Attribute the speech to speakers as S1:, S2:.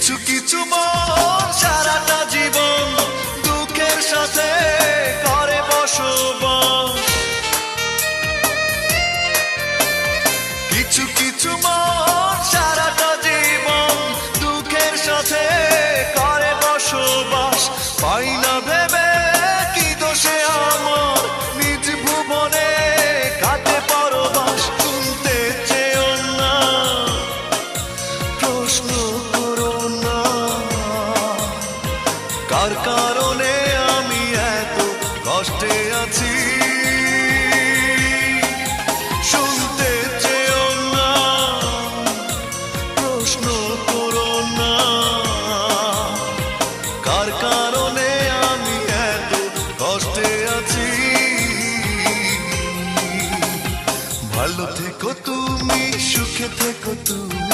S1: কিছু কিছু মন সারাটা জীবন দুঃখের সাথে করে বসবাস। কিছু কিছু মন সারাটা জীবন দুঃখের সাথে করে বসবাস। পাই না ভেবে কি দোষে আমার নিজ ভুবনে কাটে পরবাস। শুনতে চেও না, প্রশ্ন করো না, কার কারণে আমি এত কষ্টে আছি। শুনতে চেও না, প্রশ্ন করো না, কার কারণে আমি এত কষ্টে আছি। ভালো থেকো তুমি, সুখে থেকো তুমি।